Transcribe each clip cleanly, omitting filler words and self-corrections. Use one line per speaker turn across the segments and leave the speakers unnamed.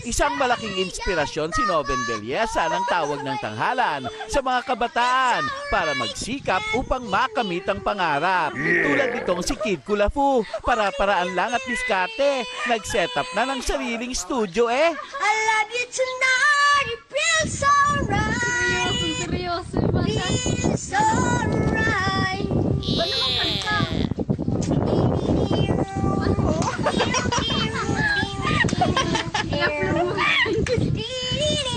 Isang malaking inspirasyon si Noven Belleza ng tawag ng tanghalan sa mga kabataan para magsikap upang makamit ang pangarap. Tulad nitong si Kid Kulafu, para-paraan lang at diskarte, nag-set up na ng sariling studio
I love you tonight, it feels so right.
Seryoso,
Feels so right. Ba naman kanta?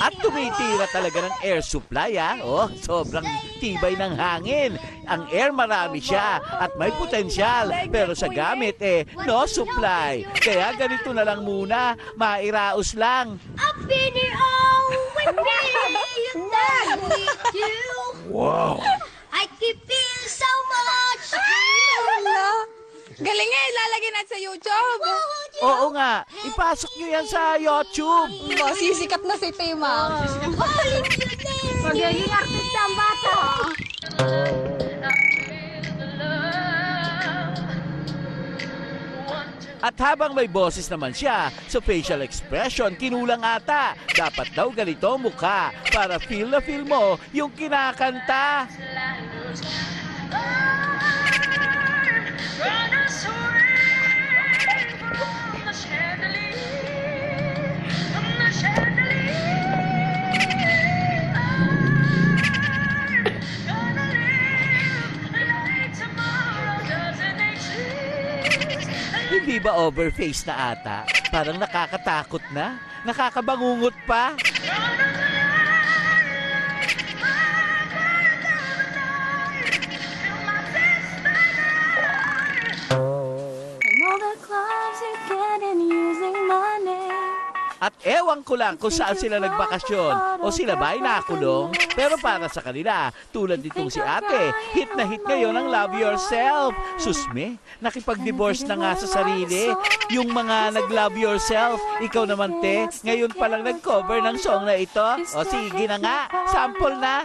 At tumitira talaga ng air supply, Oh, sobrang tibay ng hangin. Ang air marami siya at may potensyal. Pero sa gamit, no supply. Kaya ganito na lang muna, mairaos lang.
I've been here all with me, you know with you.
Wow!
I keep feeling so much.
Galing nga, ilalagay natin sa YouTube.
Oo nga, ipasok nyo yan sa YouTube.
Sisikat na si Tima.
Magiging artista ang bata.
At habang may boses naman siya, sa facial expression, kinulang ata. Dapat daw ganito ang mukha para feel na feel mo yung kinakanta. Hindi ba overface na ata? Parang nakakatakot na? Nakakabangungot pa? At ewan ko lang kung saan sila nagbakasyon o sila ba ay nakulong. Pero para sa kanila, tulad nitong si ate, hit na hit ngayon ang Love Yourself. Susme, nakipag-divorce na nga sa sarili. Yung mga nag-love yourself, ikaw naman te, ngayon palang nag-cover ng song na ito. O sige na nga, sample na.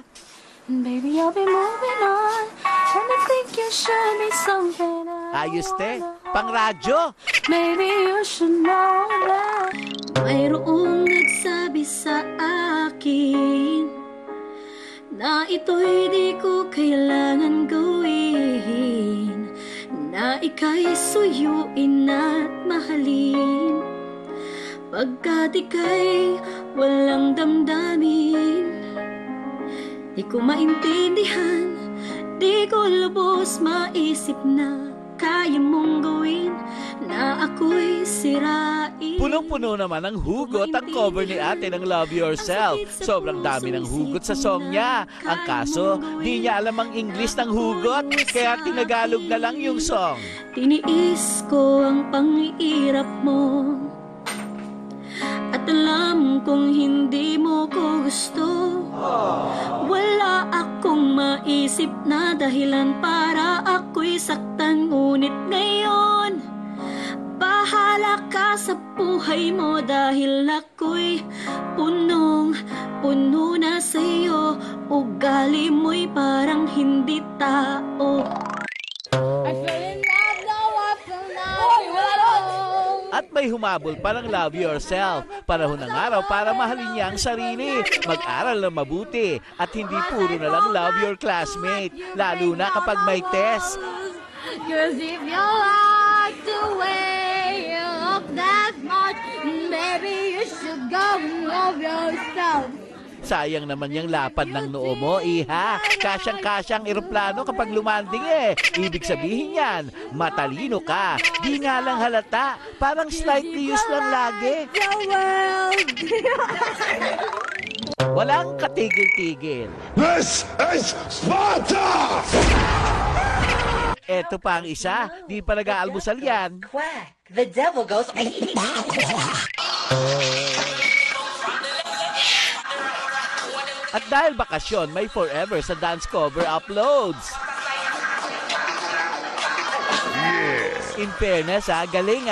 Baby, I'll be moving on, and I think you should be something
Ayos te, pang radyo.
Maybe you should know that
Mayroong nagsabi sa akin na ito'y di ko kailangan gawin, na ika'y suyuin at mahalin, pagkat ika'y walang damdamin. Di ko maintindihan, di ko lubos maisip na kaya mong gawin na ako'y sirain.
Punong-puno naman ng hugot ang cover ni ate ng Love Yourself. Sobrang dami ng hugot sa song niya. Ang kaso, di niya alam ang English ng hugot, kaya tinagalog na lang yung song.
Tiniis ko ang panghihirap mo, at alam kong hindi mo ko gusto. Wala akong maisip na dahilan para ako'y saktan, ngunit ngayon bahala ka sa buhay mo, dahil ako'y punong-puno na sa'yo. Ugali mo'y parang hindi tao.
I fell in love, now I fell now.
At may humabol pa ng Love Yourself. Panahon ng araw para mahalin niya ang sarili. Mag-aral na mabuti. At hindi puro na lang love your classmate. Lalo na kapag may test.
Cause if you like the way you look that much, maybe you should go and love yourself.
Sayang naman yung lapad ng noo mo, iha. Kasyang-kasyang eroplano kapag lumanding Ibig sabihin yan, matalino ka. Di nga lang halata, parang slightly used lang lagi. Walang katigil-tigil.
This is Sparta!
Eto pa ang isa, di pa nag-aalmusal yan.
Quack, the devil goes...
At dahil bakasyon, may forever sa dance cover uploads. In fairness galing